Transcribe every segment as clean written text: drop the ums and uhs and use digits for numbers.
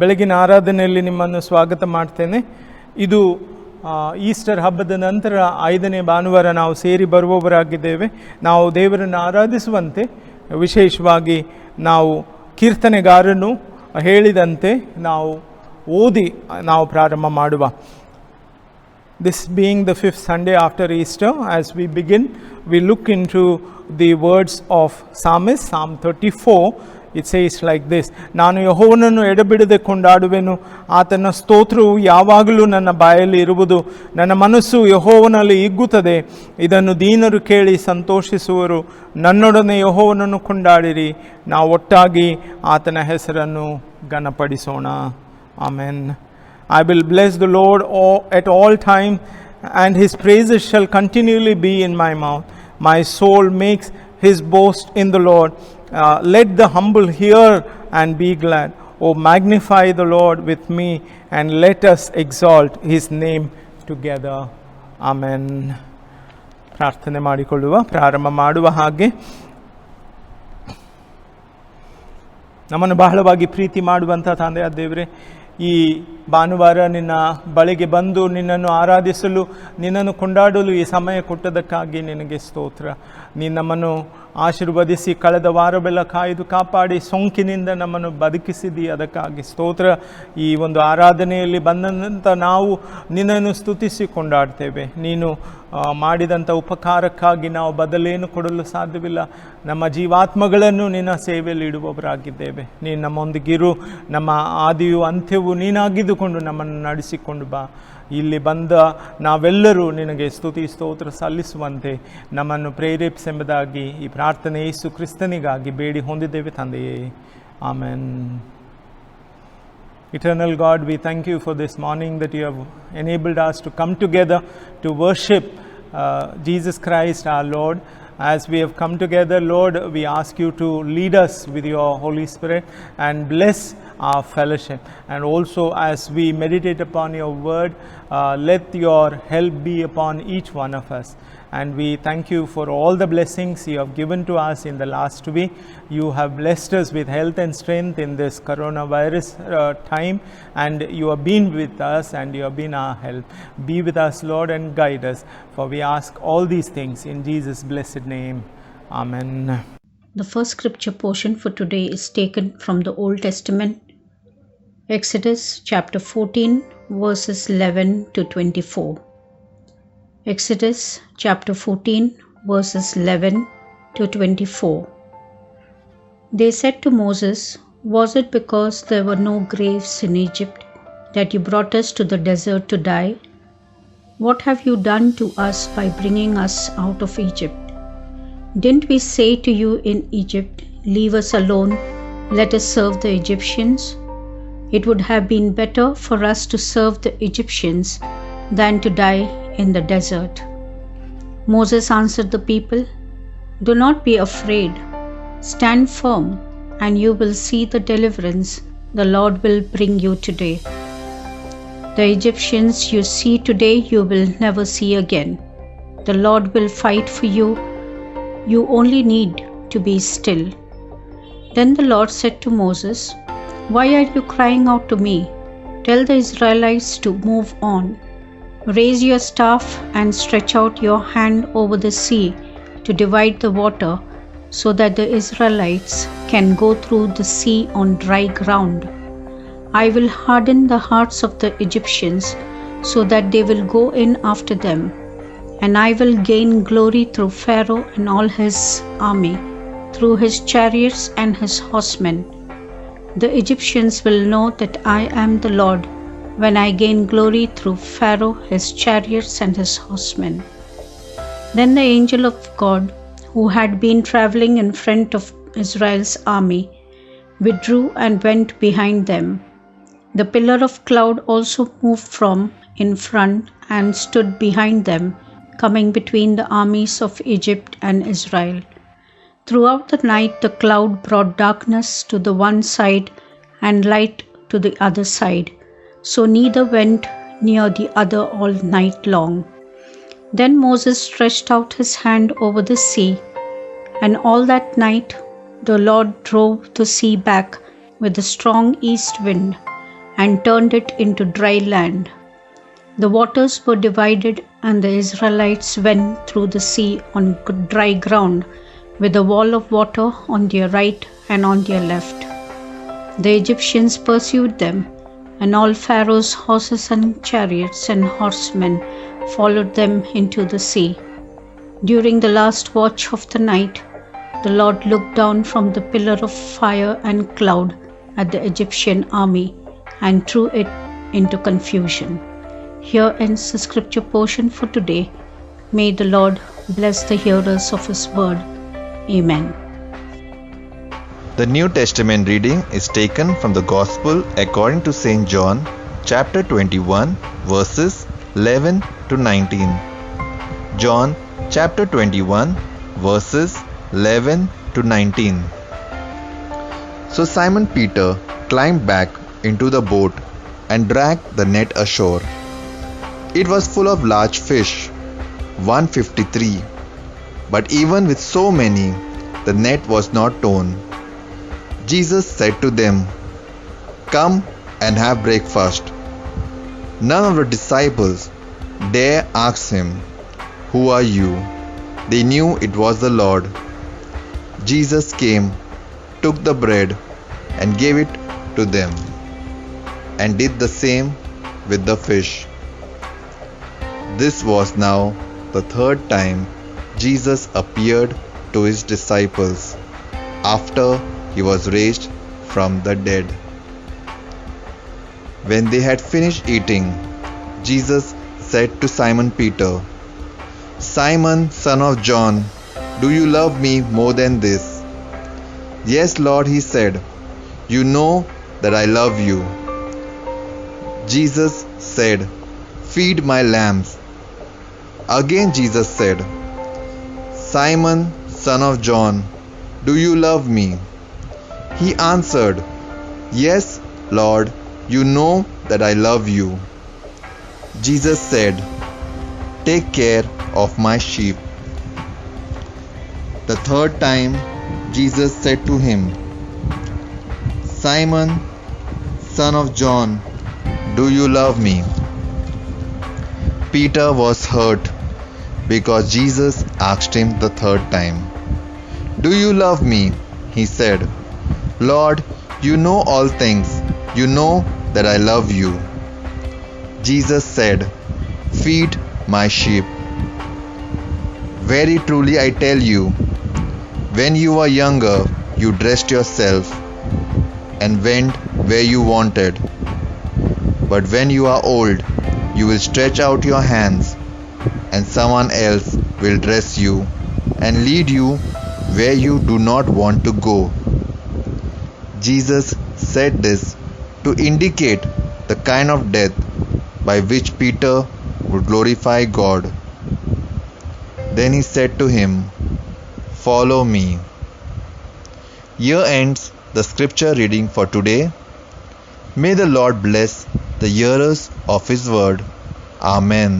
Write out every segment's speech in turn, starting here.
ಬೆಳಗಿನ ಆರಾಧನೆಯಲ್ಲಿ ನಿಮ್ಮನ್ನು ಸ್ವಾಗತ ಮಾಡ್ತೇನೆ. ಇದು ಈಸ್ಟರ್ ಹಬ್ಬದ ನಂತರ 5ನೇ ಭಾನುವಾರ ನಾವು ಸೇರಿ ಬರುವವರಾಗಿದ್ದೇವೆ. ನಾವು ದೇವರನ್ನು ಆರಾಧಿಸುವಂತೆ ವಿಶೇಷವಾಗಿ ನಾವು ಕೀರ್ತನೆಗಾರನು ಹೇಳಿದಂತೆ ನಾವು ಓದಿ ನಾವು ಪ್ರಾರಂಭ ಮಾಡುವ. This being the 5th Sunday after Easter, as we begin, we look into the words of Psalmist, Psalm 34. It says like this: ನಾನು ಯೆಹೋವನನ್ನು ಎಡೆಬಿಡದೆ ಕೊಂಡಾಡುವೆನು, ಆತನ ಸ್ತೋತ್ರವು ಯಾವಾಗಲೂ ನನ್ನ ಬಾಯಲ್ಲಿ ಇರುವುದು. ನನ್ನ ಮನಸ್ಸು ಯೆಹೋವನಲ್ಲಿ ಹಿಗ್ಗುತ್ತದೆ, ಇದನ್ನು ದೀನರು ಕೇಳಿ ಸಂತೋಷಿಸುವರು. ನನ್ನೊಡನೆ ಯೆಹೋವನನ್ನು ಕೊಂಡಾಡಿರಿ, ನಾವು ಒಟ್ಟಾಗಿ ಆತನ ಹೆಸರನ್ನು ಘನಪಡಿಸೋಣ. Amen. I will bless the Lord at all times, and his praises shall continually be in my mouth. My soul makes his boast in the Lord. Let the humble hear and be glad. Oh, magnify the Lord with me, and let us exalt his name together. Amen. ಪ್ರಾರ್ಥನೆ ಮಾಡಿಕೊಳ್ಳುವ, ಪ್ರಾರಂಭ ಮಾಡುವ ಹಾಗೆ. ನಮ್ಮನ್ನು ಬಹಳವಾಗಿ ಪ್ರೀತಿ ಮಾಡುವಂಥ ತಂದೆಯಾದ ದೇವರೇ, ಈ ಭಾನುವಾರ ನಿನ್ನ ಬಳಿಗೆ ಬಂದು ನಿನ್ನನ್ನು ಆರಾಧಿಸಲು, ನಿನ್ನನ್ನು ಕೊಂಡಾಡಲು ಈ ಸಮಯ ಕೊಟ್ಟದಕ್ಕಾಗಿ ನಿನಗೆ ಸ್ತೋತ್ರ. ನೀನು ನಮ್ಮನ್ನು ಆಶೀರ್ವದಿಸಿ ಕಳೆದ ವಾರವೆಲ್ಲ ಕಾಯ್ದು ಕಾಪಾಡಿ ಸೋಂಕಿನಿಂದ ನಮ್ಮನ್ನು ಬದುಕಿಸಿದಿ, ಅದಕ್ಕಾಗಿ ಸ್ತೋತ್ರ. ಈ ಒಂದು ಆರಾಧನೆಯಲ್ಲಿ ಬಂದಂಥ ನಾವು ನಿನ್ನನ್ನು ಸ್ತುತಿಸಿ ಕೊಂಡಾಡ್ತೇವೆ. ನೀನು ಮಾಡಿದಂಥ ಉಪಕಾರಕ್ಕಾಗಿ ನಾವು ಬದಲೇನು ಕೊಡಲು ಸಾಧ್ಯವಿಲ್ಲ. ನಮ್ಮ ಜೀವಾತ್ಮಗಳನ್ನು ನಿನ್ನ ಸೇವೆಯಲ್ಲಿ ಇಡುವವರಾಗಿದ್ದೇವೆ. ನೀನು ನಮ್ಮೊಂದಿಗಿರು, ನಮ್ಮ ಆದಿಯು ಅಂತ್ಯವು ನೀನಾಗಿದ್ದುಕೊಂಡು ನಮ್ಮನ್ನು ನಡೆಸಿಕೊಂಡು ಬಾ. ಇಲ್ಲಿ ಬಂದ ನಾವೆಲ್ಲರೂ ನಿನಗೆ ಸ್ತುತಿ ಸ್ತೋತ್ರ ಸಲ್ಲಿಸುವಂತೆ ನಮ್ಮನ್ನು ಪ್ರೇರೇಪಿಸೆಂಬುದಾಗಿ ಈ ಪ್ರಾರ್ಥನೆ ಯೇಸು ಕ್ರಿಸ್ತನಿಗಾಗಿ ಬೇಡಿ ಹೊಂದಿದ್ದೇವೆ ತಂದೆಯೇ. Amen. Eternal God, we thank you for this morning that you have enabled us to come together to worship Jesus Christ our Lord. As we have come together, Lord, we ask you to lead us with your Holy Spirit and bless our fellowship. And also as we meditate upon your word, let your help be upon each one of us. And we thank you for all the blessings you have given to us in the last week. You have blessed us with health and strength in this coronavirus time, and you have been with us and you have been our help. Be with us, Lord, and guide us. For we ask all these things in Jesus' blessed name. Amen. The first scripture portion for today is taken from the Old Testament, Exodus chapter 14, verses 11 to 24. Exodus chapter 14, verses 11 to 24. They said to Moses, "Was it because there were no graves in Egypt that you brought us to the desert to die? What have you done to us by bringing us out of Egypt? Didn't we say to you in Egypt, 'Leave us alone, let us serve the Egyptians'? It would have been better for us to serve the Egyptians than to die in the desert." Moses answered the people, "Do not be afraid. Stand firm, and you will see the deliverance the Lord will bring you today. The Egyptians you see today you will never see again. The Lord will fight for you. You only need to be still." Then the Lord said to Moses, "Why are you crying out to me? Tell the Israelites to move on. Raise your staff and stretch out your hand over the sea to divide the water, so that the Israelites can go through the sea on dry ground. I will harden the hearts of the Egyptians, so that they will go in after them, and I will gain glory through Pharaoh and all his army, through his chariots and his horsemen. The Egyptians will know that I am the Lord, when I gain glory through Pharaoh, his chariots and his horsemen." Then the angel of God, who had been traveling in front of Israel's army, withdrew and went behind them. The pillar of cloud also moved from in front and stood behind them, coming between the armies of Egypt and Israel. Throughout the night the cloud brought darkness to the one side and light to the other side, so neither went near the other all night long. Then Moses stretched out his hand over the sea, and all that night the Lord drove the sea back with a strong east wind, and turned it into dry land. The waters were divided, and the Israelites went through the sea on dry ground, with a wall of water on their right and on their left. The Egyptians pursued them, and all Pharaoh's horses and chariots and horsemen followed them into the sea. During the last watch of the night, the Lord looked down from the pillar of fire and cloud at the Egyptian army and threw it into confusion. Here ends the scripture portion for today. May the Lord bless the hearers of His word. Amen. The New Testament reading is taken from the Gospel according to St. John, chapter 21, verses 11 to 19. John, chapter 21, verses 11 to 19. So Simon Peter climbed back into the boat and dragged the net ashore. It was full of large fish, 153. But even with so many, the net was not torn. Jesus said to them, "Come and have breakfast." None of the disciples dare ask him, "Who are you?" They knew it was the Lord. Jesus came, took the bread, and gave it to them, and did the same with the fish. This was now the third time Jesus appeared to his disciples after he was raised from the dead. When they had finished eating, Jesus said to Simon Peter, "Simon, son of John, do you love me more than this?" "Yes, Lord," he said, "you know that I love you." Jesus said, "Feed my lambs." Again Jesus said, "Simon, son of John, do you love me?" He answered, "Yes, Lord, you know that I love you." Jesus said, "Take care of my sheep." The third time Jesus said to him, "Simon, son of John, do you love me?" Peter was hurt because Jesus asked him the third time. "Do you love me?" He said, "Lord, you know all things. You know that I love you." Jesus said, "Feed my sheep. Very truly I tell you, when you were younger, you dressed yourself and went where you wanted. But when you are old, you will stretch out your hands, and someone else will dress you and lead you where you do not want to go." Jesus said this to indicate the kind of death by which Peter would glorify God. Then he said to him, "Follow me." Here ends the scripture reading for today. May the Lord bless the hearers of His word. Amen.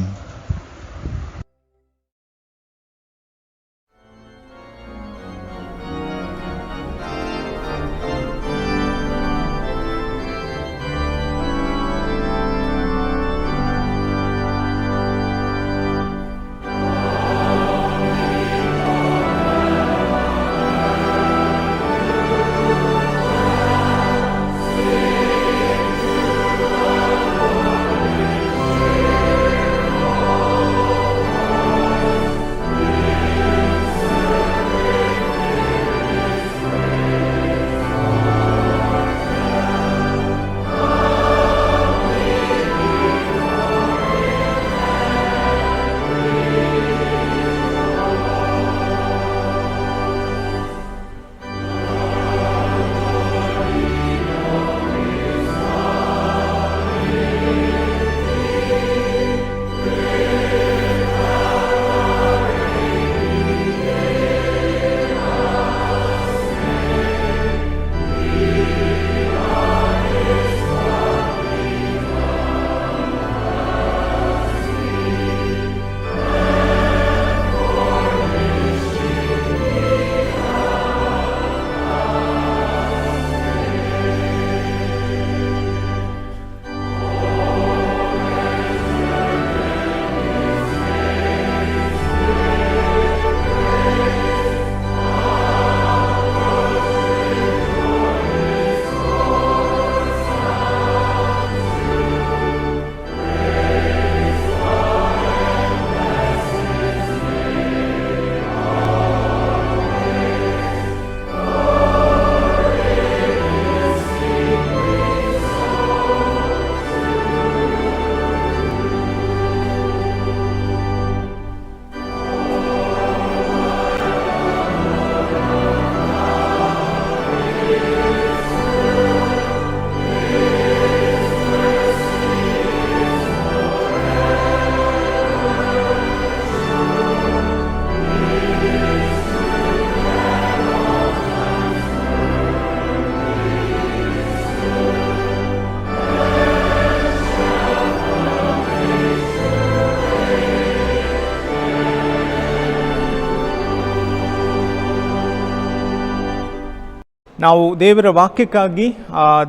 ನಾವು ದೇವರ ವಾಕ್ಯಕ್ಕಾಗಿ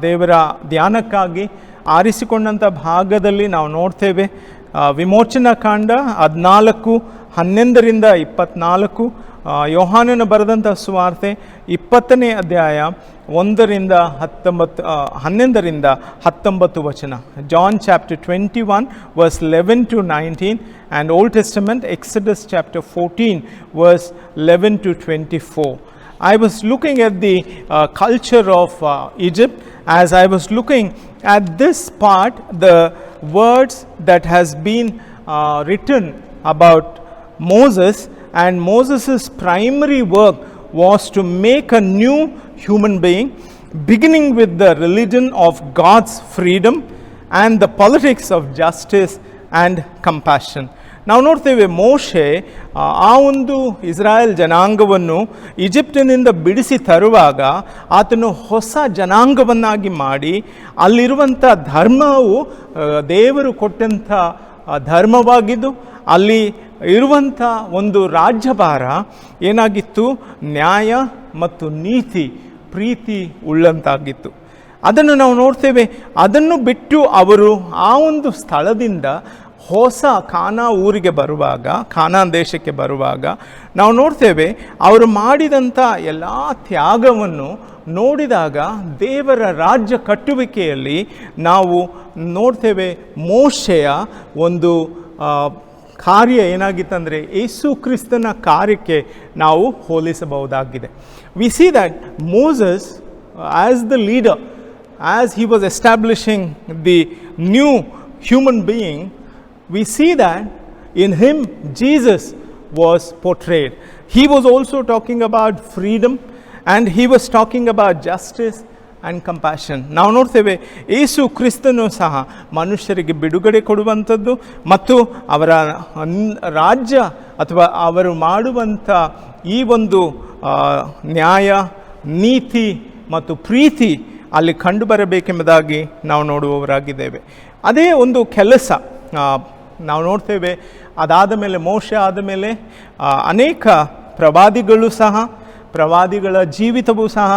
ದೇವರ ಧ್ಯಾನಕ್ಕಾಗಿ ಆರಿಸಿಕೊಂಡಂಥ ಭಾಗದಲ್ಲಿ ನಾವು ನೋಡ್ತೇವೆ. ವಿಮೋಚನಾ ಕಾಂಡ 14:11-24, ಯೋಹಾನನ ಬರೆದಂಥ ಸುವಾರ್ತೆ 20ನೇ ಅಧ್ಯಾಯ 11-19 ವಚನ. John chapter 21 verse 11-19, and Old Testament Exodus chapter 14 verse 11-24. I was looking at the culture of Egypt. As I was looking at this part, the words that has been written about Moses, and Moses' primary work was to make a new human being, beginning with the religion of God's freedom and the politics of justice and compassion. ನಾವು ನೋಡ್ತೇವೆ, ಮೋಶೆ ಆ ಒಂದು ಇಸ್ರಾಯೇಲ್ ಜನಾಂಗವನ್ನು ಈಜಿಪ್ಟಿನಿಂದ ಬಿಡಿಸಿ ತರುವಾಗ ಆತನು ಹೊಸ ಜನಾಂಗವನ್ನಾಗಿ ಮಾಡಿ, ಅಲ್ಲಿರುವಂಥ ಧರ್ಮವು ದೇವರು ಕೊಟ್ಟಂಥ ಧರ್ಮವಾಗಿದ್ದು, ಅಲ್ಲಿ ಇರುವಂಥ ಒಂದು ರಾಜ್ಯಭಾರ ಏನಾಗಿತ್ತು, ನ್ಯಾಯ ಮತ್ತು ನೀತಿ ಪ್ರೀತಿ ಉಳ್ಳಂತಾಗಿತ್ತು. ಅದನ್ನು ನಾವು ನೋಡ್ತೇವೆ. ಅದನ್ನು ಬಿಟ್ಟು ಅವರು ಆ ಒಂದು ಸ್ಥಳದಿಂದ ಹೊಸ ಕಾನಾ ಊರಿಗೆ ಬರುವಾಗ, ಕಾನಾನ್ ದೇಶಕ್ಕೆ ಬರುವಾಗ ನಾವು ನೋಡ್ತೇವೆ, ಅವರು ಮಾಡಿದಂಥ ಎಲ್ಲ ತ್ಯಾಗವನ್ನು ನೋಡಿದಾಗ ದೇವರ ರಾಜ್ಯ ಕಟ್ಟುವಿಕೆಯಲ್ಲಿ ನಾವು ನೋಡ್ತೇವೆ ಮೋಶೆಯ ಒಂದು ಕಾರ್ಯ ಏನಾಗಿತ್ತಂದರೆ ಯೇಸು ಕ್ರಿಸ್ತನ ಕಾರ್ಯಕ್ಕೆ ನಾವು ಹೋಲಿಸಬಹುದಾಗಿದೆ. We see that Moses, as the leader, as he was establishing the new human being, we see that in him Jesus was portrayed. He was also talking about freedom, and he was talking about justice and compassion. ನಾವು ನೋಡ್ತೇವೆ, ಯೇಸು ಕ್ರಿಸ್ತನು ಸಹ ಮನುಷ್ಯರಿಗೆ ಬಿಡುಗಡೆ ಕೊಡುವಂಥದ್ದು ಮತ್ತು ಅವರ ರಾಜ್ಯ ಅಥವಾ ಅವರು ಮಾಡುವಂಥ ಈ ಒಂದು ನ್ಯಾಯ, ನೀತಿ ಮತ್ತು ಪ್ರೀತಿ ಅಲ್ಲಿ ಕಂಡುಬರಬೇಕೆಂಬುದಾಗಿ ನಾವು ನೋಡುವವರಾಗಿದ್ದೇವೆ. ಅದೇ ಒಂದು ಕೆಲಸ ನಾವು ನೋಡ್ತೇವೆ. ಅದಾದ ಮೇಲೆ, ಮೋಶೆ ಆದ ಮೇಲೆ ಅನೇಕ ಪ್ರವಾದಿಗಳು ಸಹ, ಪ್ರವಾದಿಗಳ ಜೀವಿತವೂ ಸಹ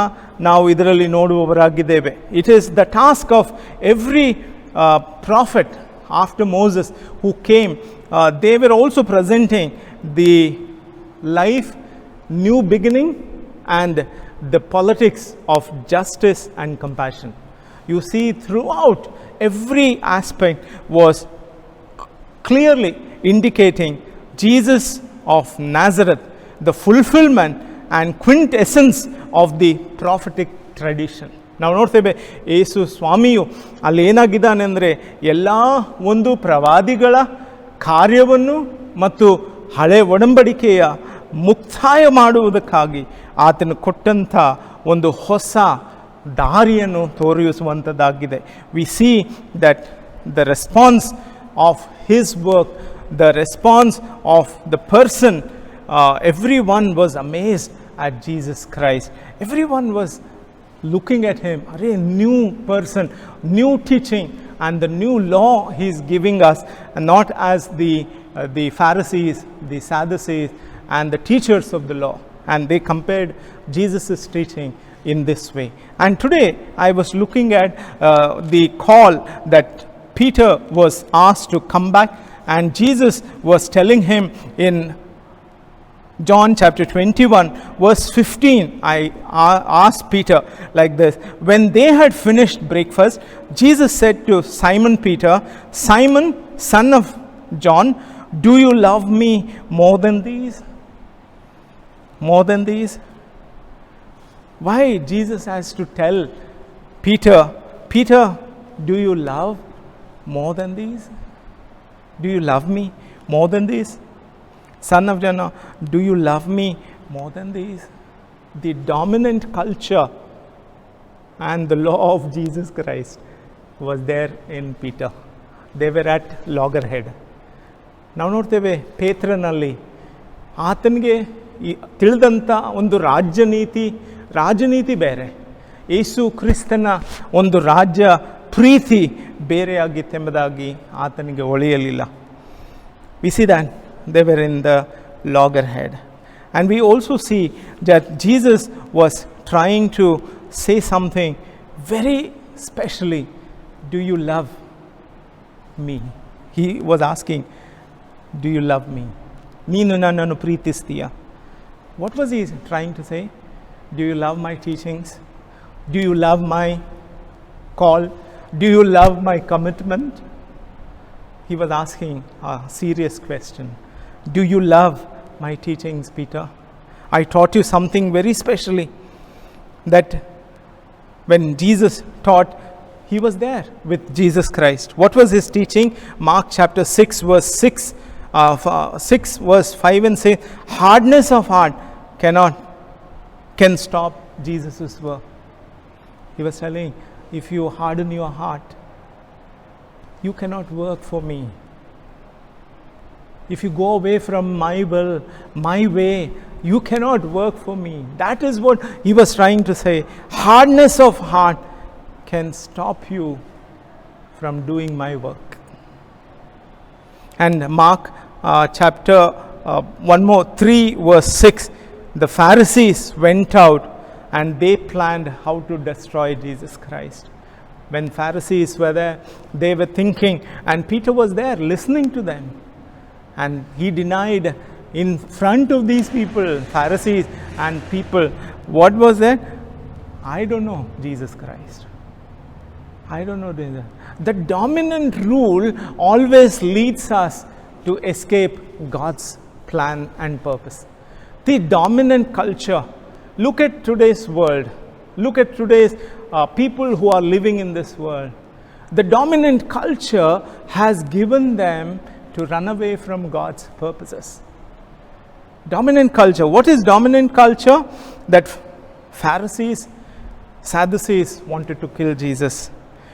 ನಾವು ಇದರಲ್ಲಿ ನೋಡುವವರಾಗಿದ್ದೇವೆ. It is the task of every prophet after Moses who came. They were also presenting the life, new beginning and the politics of justice and compassion. You see throughout every aspect was clearly indicating Jesus of Nazareth, the fulfillment and quintessence of the prophetic tradition. ನಾವು ನೋಡ್ತೇವೆ, ಯೇಸು ಸ್ವಾಮಿಯು ಅಲ್ಲಿ ಏನಾಗಿದ್ದಾನೆ ಅಂದರೆ ಎಲ್ಲ ಒಂದು ಪ್ರವಾದಿಗಳ ಕಾರ್ಯವನ್ನು ಮತ್ತು ಹಳೆ ಒಡಂಬಡಿಕೆಯ ಮುಕ್ತಾಯ ಮಾಡುವುದಕ್ಕಾಗಿ ಆತನು ಕೊಟ್ಟಂಥ ಒಂದು ಹೊಸ ದಾರಿಯನ್ನು ತೋರಿಸುವಂಥದ್ದಾಗಿದೆ. We see that the response of his work, the response of the person, every one was amazed at Jesus Christ. Everyone was looking at him. A new person, new teaching, and the new law he is giving us, and not as the Pharisees, the Sadducees, and the teachers of the law. And they compared Jesus' teaching in this way. And today I was looking at the call that Peter was asked to come back, and Jesus was telling him in John chapter 21 verse 15, I asked Peter like this: when they had finished breakfast, Jesus said to Simon Peter, "Simon, son of John, do you love me more than these?" More than these? Why Jesus has to tell Peter, Peter, do you love more than these? Do you love me more than these? Son of John, do you love me more than these? The dominant culture and the law of Jesus Christ was there in Peter. They were at loggerhead. ನಾವು ನೋಡ್ತೇವೆ ಪೇತ್ರನಲ್ಲಿ ಆತನಿಗೆ ತಿಳಿದಂಥ ಒಂದು ರಾಜನೀತಿ ಬೇರೆ, ಯೇಸು ಕ್ರಿಸ್ತನ ಒಂದು ರಾಜ್ಯ ಪ್ರೀತಿ ಬೇರೆಯಾಗಿತ್ತೆಂಬುದಾಗಿ ಆತನಿಗೆ ಒಳೆಯಲಿಲ್ಲ. We see that they were in the loggerhead. And we also see that Jesus was trying to say something very specially. Do you love me? He was asking, do you love me? Neenu nannanu preetistiya? What was he trying to say? Do you love my teachings? Do you love my call? Do you love my commitment? He was asking a serious question. Do you love my teachings, Peter? I taught you something very specially, that when Jesus taught, he was there with Jesus Christ. What was his teaching? Mark chapter 6 verse 6 verse 5 and say, hardness of heart can stop Jesus' work. He was telling, if you harden your heart, you cannot work for me. If you go away from my will, my way, you cannot work for me. That is what he was trying to say. Hardness of heart can stop you from doing my work. And Mark chapter 3 verse 6, the Pharisees went out and they planned how to destroy Jesus Christ. When Pharisees were there, they were thinking, and Peter was there listening to them. And he denied in front of these people, Pharisees and people. What was that? I don't know Jesus Christ. I don't know Jesus. The dominant rule always leads us to escape God's plan and purpose. The dominant culture. Look at today's world. Look at today's people who are living in this world. The dominant culture has given them to run away from God's purposes. Dominant culture. What is dominant culture? That Pharisees, Sadducees wanted to kill Jesus.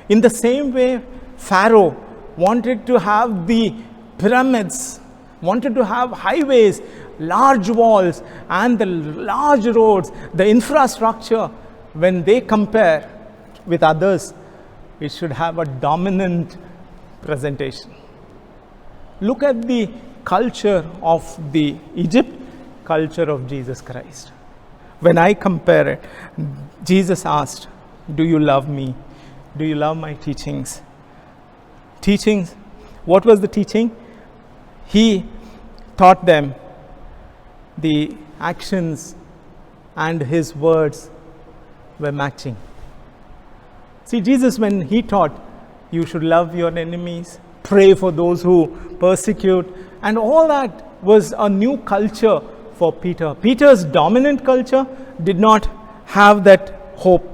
In the same way, Pharaoh wanted to have the pyramids, wanted to have highways, large walls, and the large roads, the infrastructure. When they compare with others, it should have a dominant presentation. Look at the culture of the Egypt, culture of Jesus Christ. When I compare it, Jesus asked, do you love me? Do you love my teachings? Teachings, what was the teaching? He taught them the actions and his words were matching. See, Jesus, when he taught, you should love your enemies, pray for those who persecute, and all that was a new culture for Peter. Peter's dominant culture did not have that hope.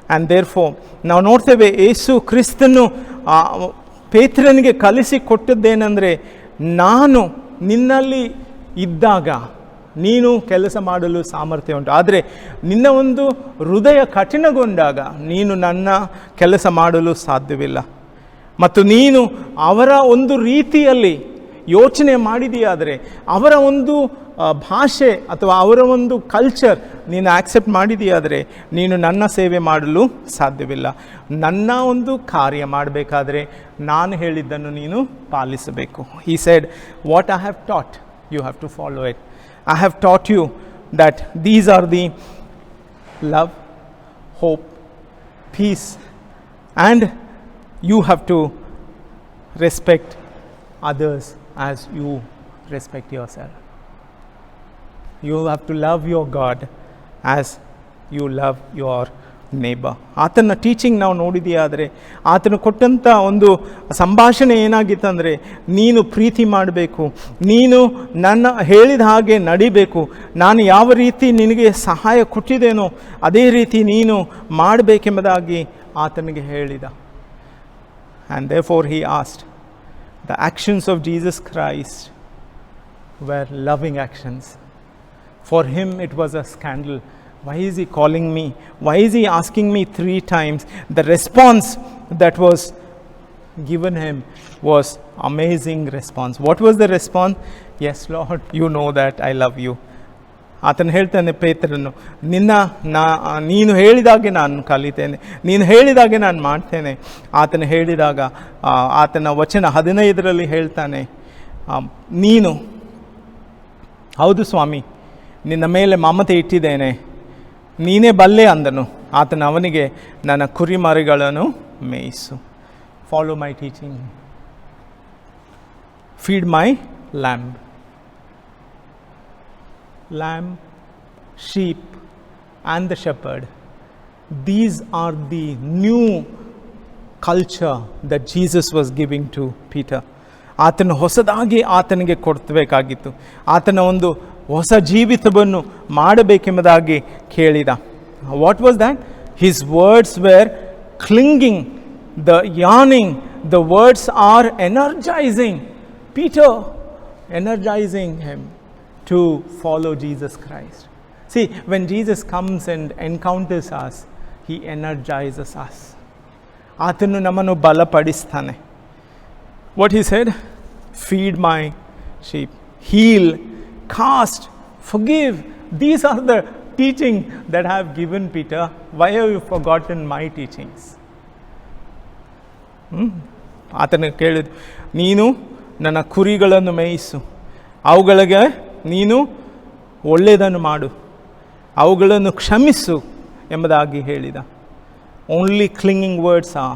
And therefore, ನಾವು ನೋಡ್ತೇವೆ ಯೇಸು ಕ್ರಿಸ್ತನು ಪೇತ್ರನಿಗೆ ಕಲಿಸಿ ಕೊಟ್ಟದ್ದೇನೆಂದರೆ, ನಾನು ನಿನ್ನಲ್ಲಿ ಇದ್ದಾಗ ನೀನು ಕೆಲಸ ಮಾಡಲು ಸಾಮರ್ಥ್ಯ ಉಂಟು, ಆದರೆ ನಿನ್ನ ಒಂದು ಹೃದಯ ಕಠಿಣಗೊಂಡಾಗ ನೀನು ನನ್ನ ಕೆಲಸ ಮಾಡಲು ಸಾಧ್ಯವಿಲ್ಲ. ಮತ್ತು ನೀನು ಅವರ ಒಂದು ರೀತಿಯಲ್ಲಿ ಯೋಚನೆ ಮಾಡಿದೆಯಾದರೆ, ಅವರ ಒಂದು ಭಾಷೆ ಅಥವಾ ಅವರ ಒಂದು ಕಲ್ಚರ್ ನೀನು ಆಕ್ಸೆಪ್ಟ್ ಮಾಡಿದೆಯಾದರೆ ನೀನು ನನ್ನ ಸೇವೆ ಮಾಡಲು ಸಾಧ್ಯವಿಲ್ಲ. ನನ್ನ ಒಂದು ಕಾರ್ಯ ಮಾಡಬೇಕಾದ್ರೆ ನಾನು ಹೇಳಿದ್ದನ್ನು ನೀನು ಪಾಲಿಸಬೇಕು. He said, what I have taught, you have to follow it. I have taught you that these are the love, hope, peace, and you have to respect others as you respect yourself. You have to love your God as you love your neighbor. ಆತನ teaching ನಾವು ನೋಡಿದೆಯಾದರೆ, ಆತನು ಕೊಟ್ಟಂಥ ಒಂದು ಸಂಭಾಷಣೆ ಏನಾಗಿತ್ತಂದರೆ, ನೀನು ಪ್ರೀತಿ ಮಾಡಬೇಕು, ನೀನು ನನ್ನ ಹೇಳಿದ ಹಾಗೆ ನಡಿಬೇಕು, ನಾನು ಯಾವ ರೀತಿ ನಿನಗೆ ಸಹಾಯ ಕೊಟ್ಟಿದ್ದೇನೋ ಅದೇ ರೀತಿ ನೀನು ಮಾಡಬೇಕೆಂಬುದಾಗಿ ಆತನಿಗೆ ಹೇಳಿದ. And therefore he asked, the actions of Jesus Christ were loving actions. For him it was a scandal. Why is he calling me? Why is he asking me 3 times? The response that was given him was amazing response. What was the response? Yes, Lord, you know that I love you. ಆತನು ಹೇಳ್ತಾನೆ ಪೇತ್ರನು, ನೀನು ಹೇಳಿದಾಗೆ ನಾನು ಕಲಿತೇನೆ, ನೀನು ಹೇಳಿದಾಗೆ ನಾನು ಮಾಡ್ತೇನೆ. ಆತನು ಹೇಳಿದಾಗ ಆತನ ವಚನ 15ರಲ್ಲಿ ಹೇಳ್ತಾನೆ, ನೀನು ಹೌದು ಸ್ವಾಮಿ, ನಿನ್ನ ಮೇಲೆ ಮಮತೆ ಇಟ್ಟಿದ್ದೇನೆ, ನೀನೇ ಬಲ್ಲೆ ಅಂದನು. ಆತನು ಅವನಿಗೆ, ನನ್ನ ಕುರಿಮರಿಗಳನ್ನು ಮೇಯಿಸು. Follow my teaching, feed my lamb. Lamb, sheep and the shepherd. These are the new culture that Jesus was giving to Peter. ಆತನು ಹೊಸದಾಗಿ ಆತನಿಗೆ ಕೊಡಬೇಕಾಗಿತ್ತು. ಆತನ ಒಂದು ಹೊಸ ಜೀವಿತವನ್ನು ಮಾಡಬೇಕೆಂಬುದಾಗಿ ಕೇಳಿದ. What was that? His words were clinging, the yearning. The words are energizing Peter, energizing him to follow Jesus Christ. See, when Jesus comes and encounters us, he energizes us. ಆತನು ನಮ್ಮನ್ನು ಬಲಪಡಿಸ್ತಾನೆ. What he said? Feed my sheep, heal, cast, forgive. These are the teaching that I have given Peter. Why have you forgotten my teachings? ಆತನು ಕೇಳಿದ, ನೀನು ನನ್ನ ಕುರಿಗಳನ್ನು ಮೇಯಿಸು, ಅವುಗಳಿಗೆ ನೀನು ಒಳ್ಳೆಯದನ್ನು ಮಾಡು, ಅವುಗಳನ್ನು ಕ್ಷಮಿಸು ಎಂಬುದಾಗಿ ಹೇಳಿದ. Only clinging words are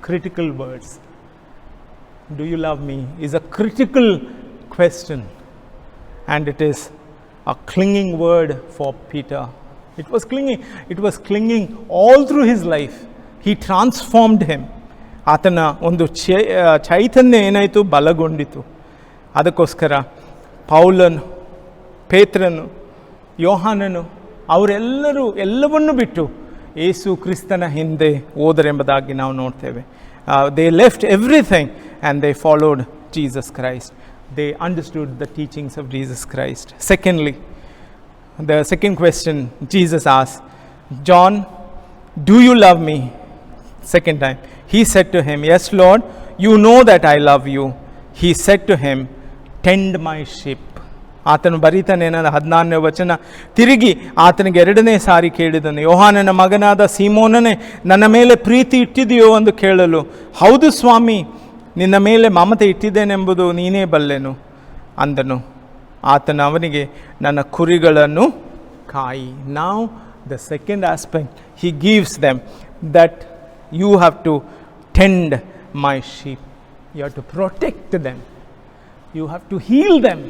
critical words. Do you love me is a critical question, and it is a clinging word for Peter. It was clinging all through his life. He transformed him. ಆತನ ಒಂದು ಚೈತನ್ಯ ಏನಾಯಿತು, ಬಲಗೊಂಡಿತು. ಅದಕ್ಕೋಸ್ಕರ ಪೌಲನು, ಪೇತ್ರನು, ಯೋಹಾನನು ಅವರೆಲ್ಲರೂ ಎಲ್ಲವನ್ನೂ ಬಿಟ್ಟು ಯೇಸು ಕ್ರಿಸ್ತನ ಹಿಂದೆ ಹೋದರೆಂಬುದಾಗಿ ನಾವು ನೋಡ್ತೇವೆ. They left everything and they followed Jesus Christ. They understood the teachings of Jesus Christ. Secondly, the second question Jesus asked, John, do you love me? Second time. He said to him, yes Lord, you know that I love you. He said to him, tend my sheep. ಆತನು ಬರೀತಾನೆ, 14ನೇ ವಚನ. ತಿರುಗಿ ಆತನಿಗೆ 2ನೇ ಸಾರಿ ಕೇಳಿದನು, ಯೋಹಾನನ ಮಗನಾದ ಸೀಮೋನನೇ, ನನ್ನ ಮೇಲೆ ಪ್ರೀತಿ ಇಟ್ಟಿದೆಯೋ ಎಂದು ಕೇಳಲು, ಹೌದು ಸ್ವಾಮಿ, ನಿನ್ನ ಮೇಲೆ ಮಮತೆ ಇಟ್ಟಿದ್ದೇನೆಂಬುದು ನೀನೇ ಬಲ್ಲೆನು ಅಂದನು. ಆತನು ಅವನಿಗೆ, ನನ್ನ ಕುರಿಗಳನ್ನು ಕಾಯಿ. Now the second aspect he gives them, that you have to tend my sheep. You have to protect them. You have to heal them.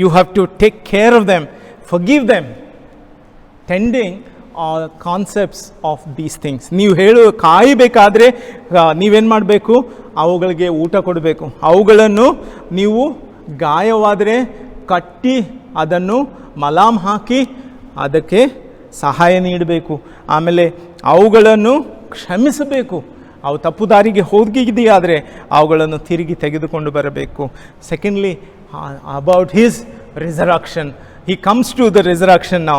You have to take care of them, forgive them. Tending are concepts of these things. ನೀವು ಕಾಯಬೇಕಾದ್ರೆ ನೀವೇನು ಮಾಡಬೇಕು? ಅವುಗಳಿಗೆ ಊಟ ಕೊಡಬೇಕು. ಅವುಗಳನ್ನು ನೀವು ಗಾಯವಾದರೆ ಕಟ್ಟಿ ಅದನ್ನು ಮಲಾಮ್ ಹಾಕಿ ಅದಕ್ಕೆ ಸಹಾಯ ನೀಡಬೇಕು. ಆಮೇಲೆ ಅವುಗಳನ್ನು ಕ್ಷಮಿಸಬೇಕು. ಅವು ತಪ್ಪು ದಾರಿಗೆ ಹೋಗಿದೆಯಾದರೆ ಅವುಗಳನ್ನು ತಿರುಗಿ ತೆಗೆದುಕೊಂಡು ಬರಬೇಕು. Secondly, about his resurrection. He comes to the resurrection now.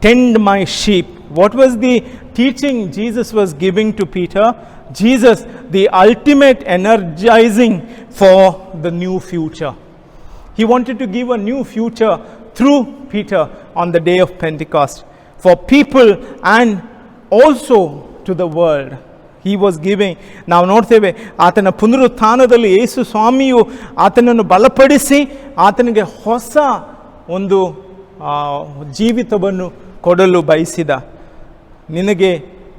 Tend my sheep. What was the teaching Jesus was giving to Peter? Jesus, the ultimate energizing for the new future. He wanted to give a new future through Peter on the day of Pentecost for people and also to the world. He was giving. ನಾವು ನೋಡ್ತೇವೆ, ಆತನ ಪುನರುತ್ಥಾನದಲ್ಲಿ ಯೇಸು ಸ್ವಾಮಿಯು ಆತನನ್ನು ಬಲಪಡಿಸಿ ಆತನಿಗೆ ಹೊಸ ಒಂದು ಜೀವಿತವನ್ನು ಕೊಡಲು ಬಯಸಿದ. ನಿನಗೆ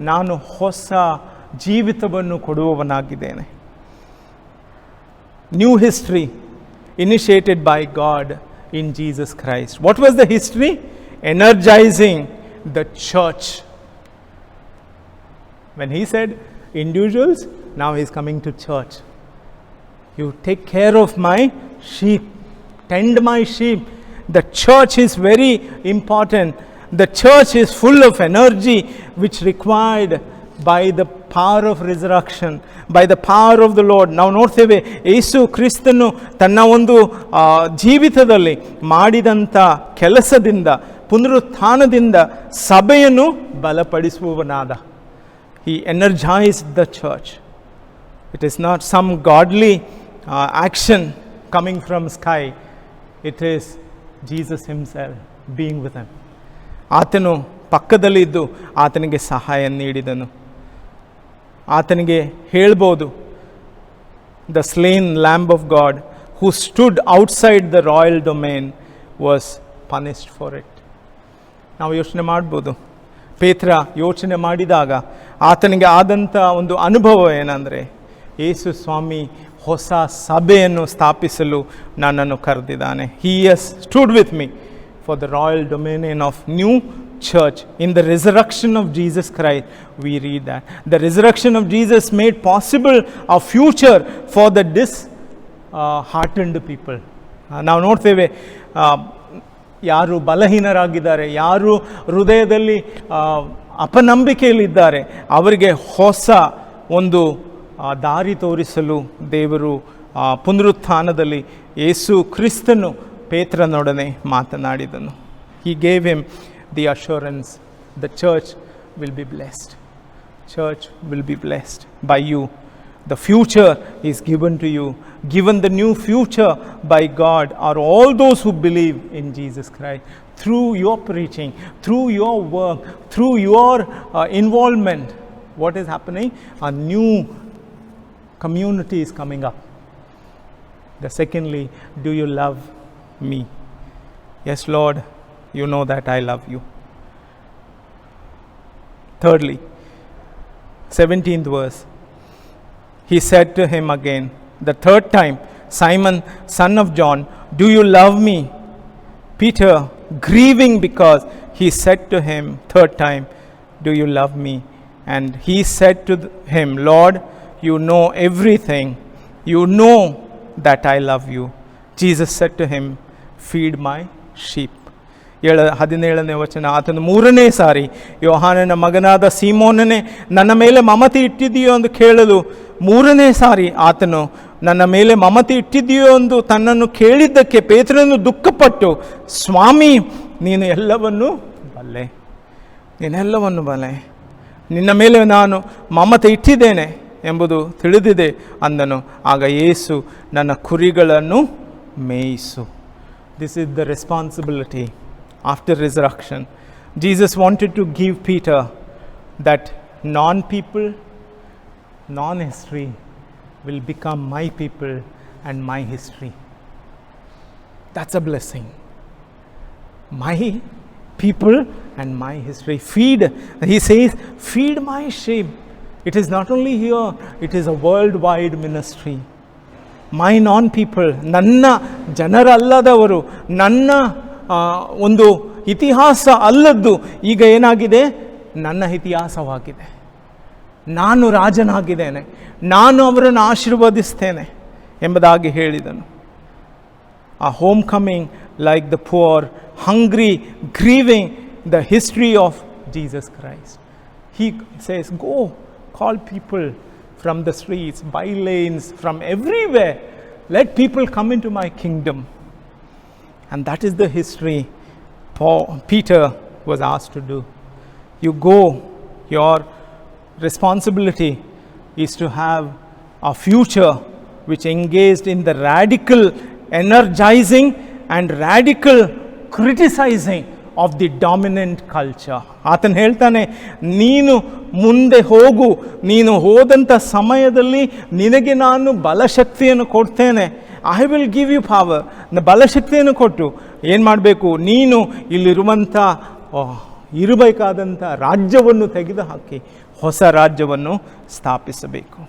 ನಾನು ಹೊಸ ಜೀವಿತವನ್ನು ಕೊಡುವವನಾಗಿದ್ದೇನೆ. New history initiated by God in Jesus Christ. What was the history? Energizing the church. When he said individuals, now he is coming to church. You take care of my sheep, tend my sheep. The church is very important. The church is full of energy which required by the power of resurrection, by the power of the Lord. ನಾವು ನೋಡ್ತೇವೆ, ಯೇಸು ಕ್ರಿಸ್ತನು ತನ್ನ ಒಂದು ಜೀವಿತದಲ್ಲಿ ಮಾಡಿದಂಥ ಕೆಲಸದಿಂದ, ಪುನರುತ್ಥಾನದಿಂದ ಸಭೆಯನ್ನು ಬಲಪಡಿಸುವವನಾದ. He energized the church. It is not some godly action coming from sky. It is Jesus himself being with them. ಆತನು ಪಕ್ಕದಲ್ಲಿದ್ದು ಆತನಿಗೆ ಸಹಾಯ ನೀಡಿದನು. ಆತನಿಗೆ ಹೇಳ್ಬೋದು, the slain lamb of God who stood outside the royal domain was punished for it. ನಾವು ಯೋಚನೆ ಮಾಡ್ಬೋದು, ಪೇತ್ರ ಯೋಚನೆ ಮಾಡಿದಾಗ ಆತನಿಗೆ ಆದಂಥ ಒಂದು ಅನುಭವ ಏನಂದರೆ, ಯೇಸು ಸ್ವಾಮಿ ಹೊಸ ಸಭೆಯನ್ನು ಸ್ಥಾಪಿಸಲು ನನ್ನನ್ನು ಕರೆದಿದ್ದಾನೆ. He has stood with me for the royal dominion of new church. In the resurrection of Jesus Christ, we read that the resurrection of Jesus made possible a future for the disheartened people. ನಾವು ನೋಡ್ತೇವೆ, ಯಾರು ಬಲಹೀನರಾಗಿದ್ದಾರೆ, ಯಾರು ಹೃದಯದಲ್ಲಿ ಅಪನಂಬಿಕೆಯಲ್ಲಿದ್ದಾರೆ, ಅವರಿಗೆ ಹೊಸ ಒಂದು ದಾರಿ ತೋರಿಸಲು ದೇವರು ಪುನರುತ್ಥಾನದಲ್ಲಿ ಯೇಸು ಕ್ರಿಸ್ತನು ಪೇತ್ರನೊಡನೆ ಮಾತನಾಡಿದನು. He gave him the assurance, the church will be blessed. Church will be blessed by you. The future is given to you. Given the new future by God are all those who believe in Jesus Christ. Through your preaching, through your work, through your involvement, what is happening? A new community is coming up. The secondly, do you love me? Yes, Lord, you know that I love you. Thirdly, 17th verse, he said to him again, the third time, Simon, son of John, do you love me? Peter, grieving because he said to him third time, do you love me? And he said to him, Lord, you know everything. You know that I love you. Jesus said to him, feed my sheep. 17ನೇ ವಚನ, ಆತನು ಮೂರನೇ ಸಾರಿ, ಯೋಹಾನನ ಮಗನಾದ ಸೀಮೋನನೇ, ನನ್ನ ಮೇಲೆ ಮಮತೆ ಇಟ್ಟಿದೆಯೋ ಎಂದು ಕೇಳಲು, ಮೂರನೇ ಸಾರಿ ಆತನು ನನ್ನ ಮೇಲೆ ಮಮತೆ ಇಟ್ಟಿದೆಯೋ ಎಂದು ತನ್ನನ್ನು ಕೇಳಿದ್ದಕ್ಕೆ ಪೇತ್ರನು ದುಃಖಪಟ್ಟು, ಸ್ವಾಮಿ ನೀನು ಎಲ್ಲವನ್ನು ಬಲ್ಲೆ, ನೀನೆಲ್ಲವನ್ನು ಬಲ್ಲೆ, ನಿನ್ನ ಮೇಲೆ ನಾನು ಮಮತೆ ಇಟ್ಟಿದ್ದೇನೆ ಎಂಬುದು ತಿಳಿದಿದೆ ಅಂದನು. ಆಗ ಯೇಸು, ನನ್ನ ಕುರಿಗಳನ್ನು ಮೇಯಿಸು. This is the responsibility after resurrection. Jesus wanted to give Peter that non-people, non-history will become my people and my history. That's a blessing. My people and my history. Feed, he says, feed my sheep. It is not only here, it is a worldwide ministry. My non-people, ನನ್ನ ಜನರಲ್ಲದವರು, ನನ್ನ ಒಂದು ಇತಿಹಾಸ ಅಲ್ಲದ್ದು ಈಗ ಏನಾಗಿದೆ, ನನ್ನ ಇತಿಹಾಸವಾಗಿದೆ. ನಾನು ರಾಜನಾಗಿದ್ದೇನೆ, ನಾನು ಅವರನ್ನು ಆಶೀರ್ವದಿಸ್ತೇನೆ ಎಂಬುದಾಗಿ ಹೇಳಿದನು. A homecoming like the poor, hungry, grieving the history of Jesus Christ. He says, go call people from the streets, by lanes, from everywhere. Let people come into my kingdom. And that is the history Peter was asked to do. You go, your responsibility is to have a future which engaged in the radical energizing and radical criticizing of the dominant culture. ಆತನು ಹೇಳ್ತಾನೆ, ನೀನು ಮುಂದೆ ಹೋಗು, ನೀನು ಹೋದಂಥ ಸಮಯದಲ್ಲಿ ನಿನಗೆ ನಾನು ಬಲಶಕ್ತಿಯನ್ನು ಕೊಡ್ತೇನೆ. I will give you power. ಬಲಶಕ್ತಿಯನ್ನು ಕೊಟ್ಟು ಏನು ಮಾಡಬೇಕು, ನೀನು ಇಲ್ಲಿರುವಂಥ ಇರಬೇಕಾದಂಥ ರಾಜ್ಯವನ್ನು ತೆಗೆದುಹಾಕಿ ಹೊಸ ರಾಜ್ಯವನ್ನು ಸ್ಥಾಪಿಸಬೇಕು.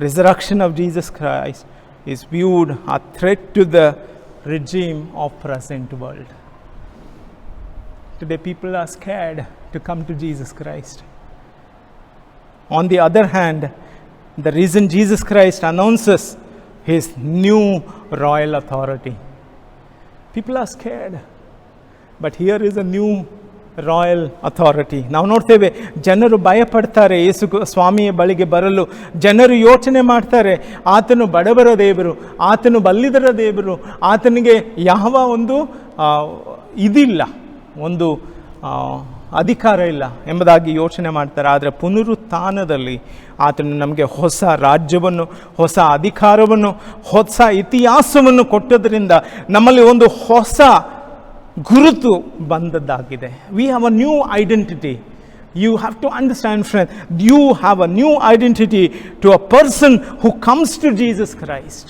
Resurrection of Jesus Christ is viewed a threat to the regime of present world. Today people are scared to come to Jesus Christ. On the other hand, the reason Jesus Christ announces his new royal authority, people are scared, but here is a new royal authority. ನಾವು ನೋಡ್ತೇವೆ, ಜನರು ಭಯಪಡ್ತಾರೆ ಯೇಸು ಸ್ವಾಮಿಯ ಬಳಿಗೆ ಬರಲು. ಜನರು ಯೋಚನೆ ಮಾಡ್ತಾರೆ, ಆತನು ಬಡವರ ದೇವರು, ಆತನು ಬಲ್ಲಿದರ ದೇವರು, ಆತನಿಗೆ ಯಾವ ಒಂದು ಇದಿಲ್ಲ, ಒಂದು ಅಧಿಕಾರ ಇಲ್ಲ ಎಂಬುದಾಗಿ ಯೋಚನೆ ಮಾಡ್ತಾರೆ. ಆದರೆ ಪುನರುತ್ಥಾನದಲ್ಲಿ ಆತನು ನಮಗೆ ಹೊಸ ರಾಜ್ಯವನ್ನು, ಹೊಸ ಅಧಿಕಾರವನ್ನು, ಹೊಸ ಇತಿಹಾಸವನ್ನು ಕೊಟ್ಟದ್ರಿಂದ ನಮ್ಮಲ್ಲಿ ಒಂದು ಹೊಸ ಗುರುತು ಬಂದದ್ದಾಗಿದೆ. We have a new identity. You have to understand, friend, you have a new identity to a person who comes to Jesus Christ.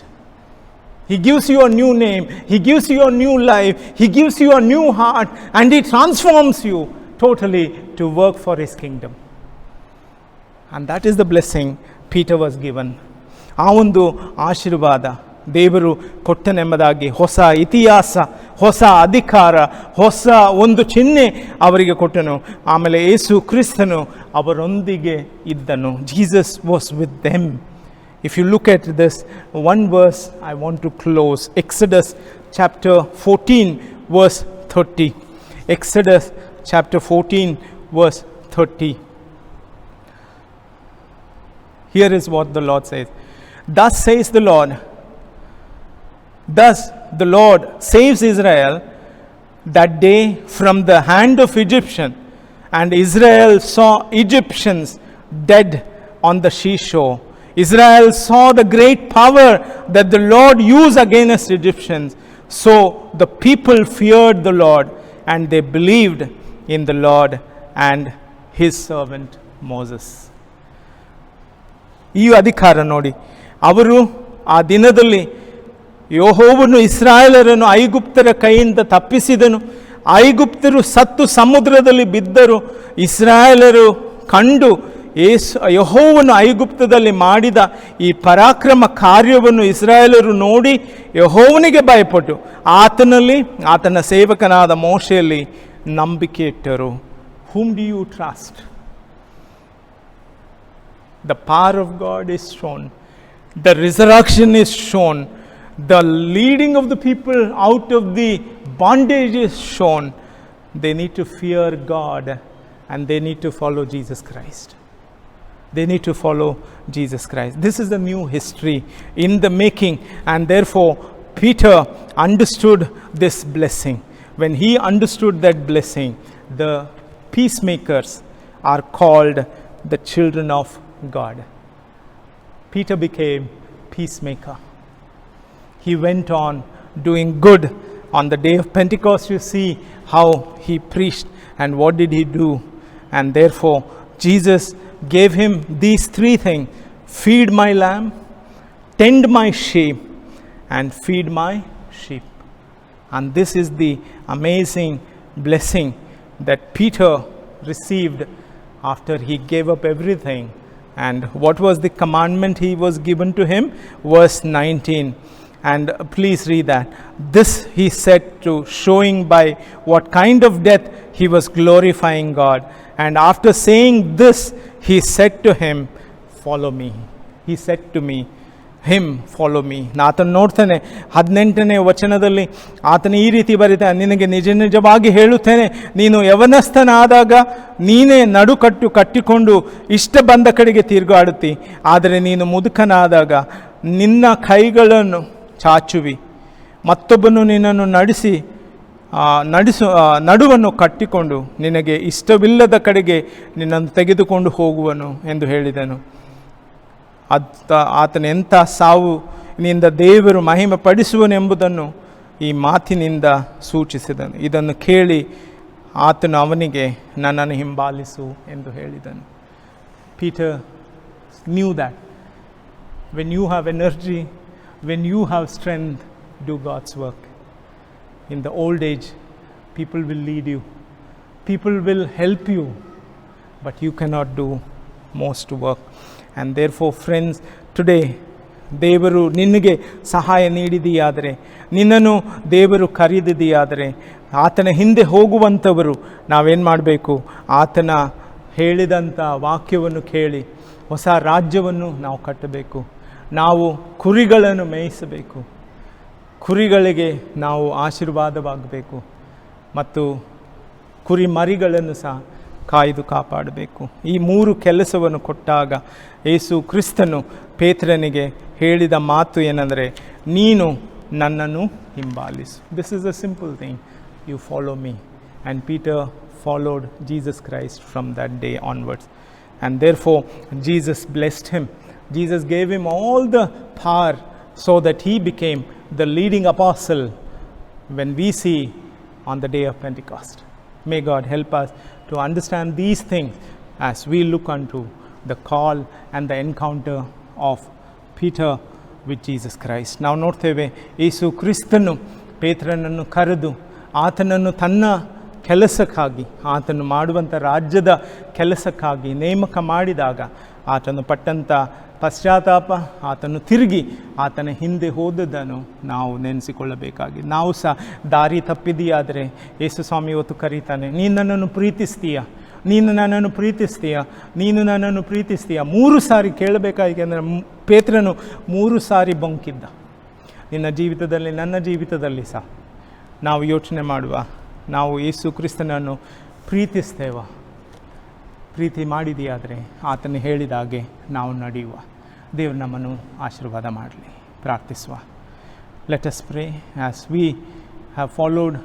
He gives you a new name, he gives you a new life, he gives you a new heart, and he transforms you totally to work for his kingdom. And that is the blessing Peter was given. ಆ ಒಂದು ಆಶೀರ್ವಾದ ದೇವರು ಕೊಟ್ಟನೆಂಬುದಾಗಿ ಹೊಸ ಇತಿಹಾಸ, ಹೊಸ ಅಧಿಕಾರ, ಹೊಸ ಒಂದು ಚಿಹ್ನೆ ಅವರಿಗೆ ಕೊಟ್ಟನು. ಆಮೇಲೆ ಯೇಸು ಕ್ರಿಸ್ತನು ಅವರೊಂದಿಗೆ ಇದ್ದನು. Jesus was with them. If you look at this one verse, I want to close. Exodus chapter 14 verse 30. Exodus chapter 14 verse 30. Here is what the Lord says. Thus says the Lord. Thus the Lord saves Israel that day from the hand of Egyptian. And Israel saw Egyptians dead on the seashore. Israel saw the great power that the Lord used against Egyptians. So the people feared the Lord, and they believed in the Lord and his servant Moses. ಈ ಅಧಿಕಾರ ನೋಡಿ, ಅವರು ಆ ದಿನದಲ್ಲಿ ಯೆಹೋವನು ಇಸ್ರಾಯೇಲರನ್ನು ಐಗುಪ್ತರ ಕೈಯಿಂದ ತಪ್ಪಿಸಿದನು. ಐಗುಪ್ತರು ಸತ್ತು ಸಮುದ್ರದಲ್ಲಿ ಬಿದ್ದರು. ಇಸ್ರಾಯೇಲರು ಕಂಡು ಯೆಹೋವನು ಐಗುಪ್ತದಲ್ಲಿ ಮಾಡಿದ ಈ ಪರಾಕ್ರಮ ಕಾರ್ಯವನ್ನು ಇಸ್ರಾಯೇಲರು ನೋಡಿ ಯೆಹೋವನಿಗೆ ಭಯಪಟ್ಟು ಆತನಲ್ಲಿ, ಆತನ ಸೇವಕನಾದ ಮೋಶೆಯಲ್ಲಿ ನಂಬಿಕೆ ಇಟ್ಟರು. Whom do you trust? The power of God is shown. The resurrection is shown. The leading of the people out of the bondage is shown. They need to fear God, and they need to follow Jesus Christ. They need to follow Jesus Christ. This is the new history in the making, and therefore Peter understood this blessing. When he understood that blessing, the peacemakers are called the children of God. Peter became peacemaker. He went on doing good. On the day of Pentecost, you see how he preached, and what did he do? And therefore Jesus gave him these three things: feed my lamb, tend my sheep, and feed my sheep. And this is the amazing blessing that Peter received after he gave up everything. And what was the commandment he was given to him? Verse 19. And please read that. This he said to, showing by what kind of death he was glorifying God. And after saying this, he said to him, follow me. He said to me, him, follow me. ಆತನು ನೋಡ್ತಾನೆ 18ನೇ ವಚನದಲ್ಲಿ ಆತನು ಈ ರೀತಿ ಬರೀತಾನೆ, ನಿನಗೆ ನಿಜ ನಿಜವಾಗಿ ಹೇಳುತ್ತೇನೆ, ನೀನು ಯವನಸ್ಥನಾದಾಗ ನೀನೇ ನಡುಕಟ್ಟು ಕಟ್ಟಿಕೊಂಡು ಇಷ್ಟ ಬಂದ ಕಡೆಗೆ ತಿರುಗಾಡುತ್ತಿ. ಆದರೆ ನೀನು ಮುದುಕನಾದಾಗ ನಿನ್ನ ಕೈಗಳನ್ನು ಚಾಚುವಿ, ಮತ್ತೊಬ್ಬನು ನಿನ್ನನ್ನು ನಡುವನ್ನು ಕಟ್ಟಿಕೊಂಡು ನಿನಗೆ ಇಷ್ಟವಿಲ್ಲದ ಕಡೆಗೆ ನಿನ್ನನ್ನು ತೆಗೆದುಕೊಂಡು ಹೋಗುವನು ಎಂದು ಹೇಳಿದನು. ಆತನ ಎಂಥ ಸಾವುನಿಂದ ದೇವರು ಮಹಿಮೆ ಪಡಿಸುವನೆಂಬುದನ್ನು ಈ ಮಾತಿನಿಂದ ಸೂಚಿಸಿದನು. ಇದನ್ನು ಕೇಳಿ ಆತನು ಅವನಿಗೆ ನನ್ನನ್ನು ಹಿಂಬಾಲಿಸು ಎಂದು ಹೇಳಿದನು. Peter knew that when you have energy, when you have strength, do God's work. In the old age, people will lead you, people will help you, but you cannot do most work. And therefore, friends, today ದೇವರು ನಿನಗೆ ಸಹಾಯ ನೀಡಿದೆಯಾದರೆ, ನಿನ್ನನ್ನು ದೇವರು ಕರೆದಿದೆಯಾದರೆ, ಆತನ ಹಿಂದೆ ಹೋಗುವಂಥವರು ನಾವೇನು ಮಾಡಬೇಕು? ಆತನ ಹೇಳಿದಂಥ ವಾಕ್ಯವನ್ನು ಕೇಳಿ ಹೊಸ ರಾಜ್ಯವನ್ನು ನಾವು ಕಟ್ಟಬೇಕು. ನಾವು ಕುರಿಗಳನ್ನು ಮೇಯಿಸಬೇಕು, ಕುರಿಗಳಿಗೆ ನಾವು ಆಶೀರ್ವಾದವಾಗಬೇಕು, ಮತ್ತು ಕುರಿ ಮರಿಗಳನ್ನು ಸಹ ಕಾಯ್ದು ಕಾಪಾಡಬೇಕು. ಈ ಮೂರು ಕೆಲಸವನ್ನು ಕೊಟ್ಟಾಗ ಯೇಸು ಕ್ರಿಸ್ತನು ಪೇತ್ರನಿಗೆ ಹೇಳಿದ ಮಾತು ಏನೆಂದರೆ, ನೀನು ನನ್ನನ್ನು ಹಿಂಬಾಲಿಸು. This is a simple thing, you follow me. And Peter followed Jesus Christ from that day onwards. And therefore, Jesus blessed him. Jesus gave him all the power so that he became the leading apostle when we see on the day of Pentecost. May God help us to understand these things as we look unto the call and the encounter of Peter with Jesus Christ. ನಾವು ನೋಡ್ತೇವೆ, ಯೇಸು ಕ್ರಿಸ್ತನು ಪೇತ್ರನನ್ನು ಕರೆದು ಆತನನ್ನು ತನ್ನ ಕೆಲಸಕ್ಕಾಗಿ, ಆತನು ಮಾಡುವಂಥ ರಾಜ್ಯದ ಕೆಲಸಕ್ಕಾಗಿ ನೇಮಕ ಮಾಡಿದಾಗ ಆತನು ಪಟ್ಟಂಥ ಪಶ್ಚಾತ್ತಾಪ, ಆತನು ತಿರುಗಿ ಆತನ ಹಿಂದೆ ಹೋದದ್ದನ್ನು ನಾವು ನೆನೆಸಿಕೊಳ್ಳಬೇಕಾಗಿ, ನಾವು ಸಹ ದಾರಿ ತಪ್ಪಿದೆಯಾದರೆ ಯೇಸು ಸ್ವಾಮಿ ಇವತ್ತು ಕರೀತಾನೆ, ನೀನು ನನ್ನನ್ನು ಪ್ರೀತಿಸ್ತೀಯ, ನೀನು ನನ್ನನ್ನು ಪ್ರೀತಿಸ್ತೀಯ, ನೀನು ನನ್ನನ್ನು ಪ್ರೀತಿಸ್ತೀಯ. 3 ಸಾರಿ ಕೇಳಬೇಕಾಗಿ. ಅಂದರೆ ಪೇತ್ರನು 3 ಸಾರಿ ಬೊಂಕಿದ್ದ. ನಿನ್ನ ಜೀವಿತದಲ್ಲಿ, ನನ್ನ ಜೀವಿತದಲ್ಲಿ ಸಹ ನಾವು ಯೋಚನೆ ಮಾಡುವ, ನಾವು ಯೇಸು ಕ್ರಿಸ್ತನನ್ನು ಪ್ರೀತಿಸ್ತೇವ? ಪ್ರೀತಿ ಮಾಡಿದೆಯಾದರೆ ಆತನು ಹೇಳಿದ ಹಾಗೆ ನಾವು ನಡೆಯುವ. ದೇವರು ನಮ್ಮನ್ನು ಆಶೀರ್ವಾದ ಮಾಡಲಿ. ಪ್ರಾರ್ಥಿಸುವ. Let us pray as we have followed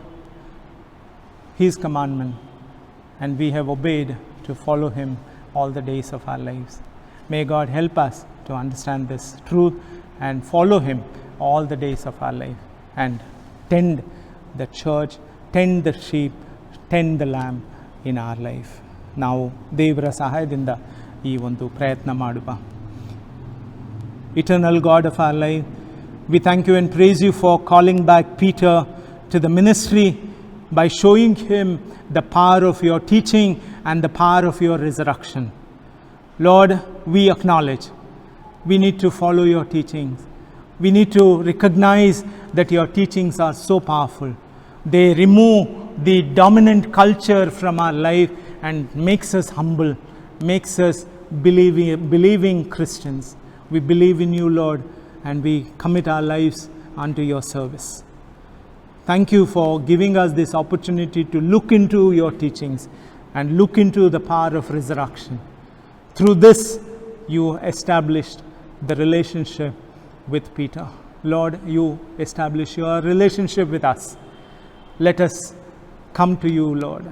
his commandment and we have obeyed to follow him all the days of our lives. May God help us to understand this truth and follow him all the days of our life and tend the church, tend the sheep, tend the lamb in our life. ನಾವು ದೇವರ ಸಹಾಯದಿಂದ ಈ ಒಂದು ಪ್ರಯತ್ನ ಮಾಡುವ. Eternal God of our life, we thank you and praise you for calling back Peter to the ministry by showing him the power of your teaching and the power of your resurrection. Lord, we acknowledge we need to follow your teachings. We need to recognize that your teachings are so powerful. They remove the dominant culture from our life and makes us humble, makes us believing Christians. We believe in you, Lord, and we commit our lives unto your service. Thank you for giving us this opportunity to look into your teachings and look into the power of resurrection. Through this, you established the relationship with Peter. Lord, you establish your relationship with us. Let us come to you, Lord.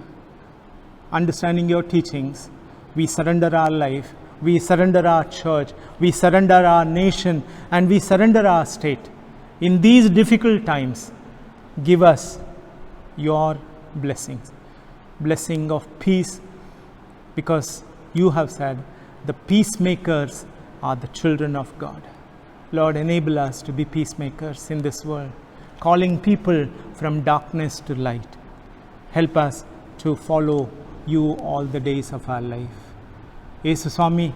Understanding your teachings, we surrender our life, we surrender our church, we surrender our nation, and we surrender our state. In these difficult times, give us your blessings, blessing of peace, because you have said the peacemakers are the children of God. Lord, enable us to be peacemakers in this world, calling people from darkness to light. Help us to follow you all the days of our life. ಯೇಸು ಸ್ವಾಮಿ,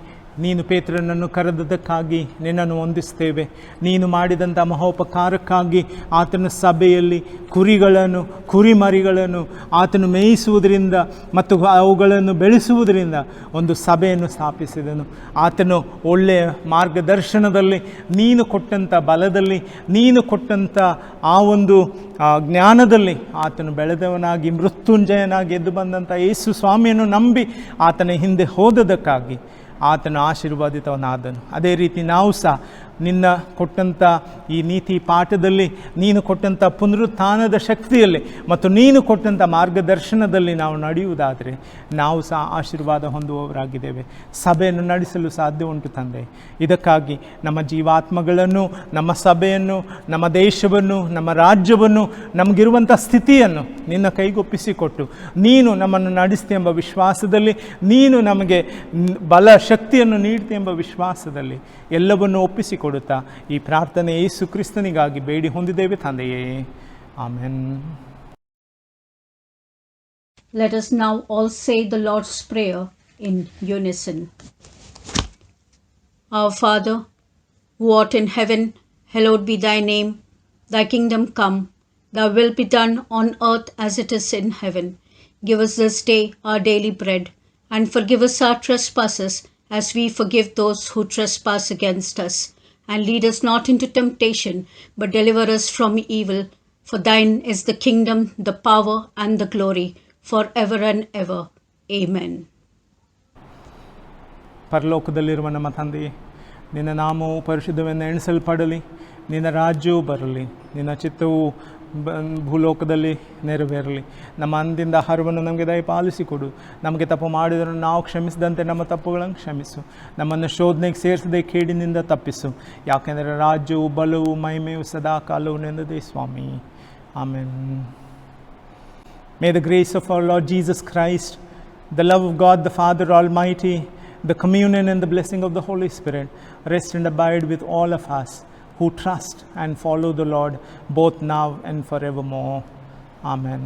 ನೀನು ಪೇತ್ರನನ್ನು ಕರೆದದ್ದಕ್ಕಾಗಿ ನಿನ್ನನ್ನು ವಂದಿಸ್ತೇವೆ. ನೀನು ಮಾಡಿದಂಥ ಮಹೋಪಕಾರಕ್ಕಾಗಿ ಆತನ ಸಭೆಯಲ್ಲಿ ಕುರಿಮರಿಗಳನ್ನು ಆತನು ಮೇಯಿಸುವುದರಿಂದ ಮತ್ತು ಅವುಗಳನ್ನು ಬೆಳೆಸುವುದರಿಂದ ಒಂದು ಸಭೆಯನ್ನು ಸ್ಥಾಪಿಸಿದನು. ಆತನು ಒಳ್ಳೆಯ ಮಾರ್ಗದರ್ಶನದಲ್ಲಿ, ನೀನು ಕೊಟ್ಟಂಥ ಬಲದಲ್ಲಿ, ನೀನು ಕೊಟ್ಟಂಥ ಆ ಒಂದು ಜ್ಞಾನದಲ್ಲಿ ಆತನು ಬೆಳೆದವನಾಗಿ ಮೃತ್ಯುಂಜಯನಾಗಿ ಎದ್ದು ಬಂದಂಥ ಯೇಸು ಸ್ವಾಮಿಯನ್ನು ನಂಬಿ ಆತನ ಹಿಂದೆ ಹೋದದಕ್ಕಾಗಿ ಆತನು ಆಶೀರ್ವಾದಿತವನಾದನು. ಅದೇ ರೀತಿ ನಾವು ಸಹ ನಿನ್ನ ಕೊಟ್ಟಂಥ ಈ ನೀತಿ ಪಾಠದಲ್ಲಿ, ನೀನು ಕೊಟ್ಟಂಥ ಪುನರುತ್ಥಾನದ ಶಕ್ತಿಯಲ್ಲಿ ಮತ್ತು ನೀನು ಕೊಟ್ಟಂಥ ಮಾರ್ಗದರ್ಶನದಲ್ಲಿ ನಾವು ನಡೆಯುವುದಾದರೆ ನಾವು ಸಹ ಆಶೀರ್ವಾದ ಹೊಂದುವವರಾಗಿದ್ದೇವೆ. ಸಭೆಯನ್ನು ನಡೆಸಲು ಸಾಧ್ಯ ಉಂಟು ತಂದೆ. ಇದಕ್ಕಾಗಿ ನಮ್ಮ ಜೀವಾತ್ಮಗಳನ್ನು, ನಮ್ಮ ಸಭೆಯನ್ನು, ನಮ್ಮ ದೇಶವನ್ನು, ನಮ್ಮ ರಾಜ್ಯವನ್ನು, ನಮಗಿರುವಂಥ ಸ್ಥಿತಿಯನ್ನು ನಿನ್ನ ಕೈಗೊಪ್ಪಿಸಿಕೊಟ್ಟು ನೀನು ನಮ್ಮನ್ನು ನಡೆಸ್ತಿ ಎಂಬ ವಿಶ್ವಾಸದಲ್ಲಿ, ನೀನು ನಮಗೆ ಬಲ ಶಕ್ತಿಯನ್ನು ನೀಡ್ತಿ ಎಂಬ ವಿಶ್ವಾಸದಲ್ಲಿ ಎಲ್ಲವನ್ನು ಒಪ್ಪಿಸಿಕೊಡುತ್ತಾ ಈ ಪ್ರಾರ್ಥನೆ ಯೇಸು ಕ್ರಿಸ್ತನಿಗಾಗಿ ಬೇಡಿ ಹೊಂದಿದ್ದೇವೆ ತಂದೆಯೇ. Amen. Let us now all say the Lord's Prayer in unison. Our Father, who art in heaven, hallowed be thy name. Thy kingdom come, thy will be done on earth as it is in heaven. Give us this day our daily bread, and forgive us our trespasses as we forgive those who trespass against us. And lead us not into temptation, but deliver us from evil. For thine is the kingdom, the power, and the glory, forever and ever. Amen. ಪರಲೋಕದಲ್ಲಿರುವ ನಮ್ಮ ತಂದೆಯೇ, ನಿನ್ನ ನಾಮವು ಪರಿಶುದ್ಧವೆಂದು ಎಣಿಸಲ್ಪಡಲಿ, ನಿನ್ನ ರಾಜ್ಯವು ಬರಲಿ, ನಿನ್ನ ಚಿತ್ತವು ಭೂಲೋಕದಲ್ಲಿ ನೆರವೇರಲಿ. ನಮ್ಮ ಅಂದಿನ ಆಹಾರವನ್ನು ನಮಗೆ ದಯಪಾಲಿಸಿಕೊಡು. ನಮಗೆ ತಪ್ಪು ಮಾಡಿದರೂ ನಾವು ಕ್ಷಮಿಸಿದಂತೆ ನಮ್ಮ ತಪ್ಪುಗಳನ್ನು ಕ್ಷಮಿಸು. ನಮ್ಮನ್ನು ಶೋಧನೆಗೆ ಸೇರಿಸದೆ ಕೇಡಿನಿಂದ ತಪ್ಪಿಸು. ಯಾಕೆಂದರೆ ರಾಜ್ಯವು, ಬಲವು, ಮಹಿಮೆಯು ಸದಾ ಕಾಲವು ನಿನ್ನದೇ ಸ್ವಾಮಿ. Amen. May the grace of our Lord Jesus Christ, the love of God the Father Almighty, the communion and the blessing of the Holy Spirit rest and abide with all of us who trust and follow the Lord both now and forevermore. Amen.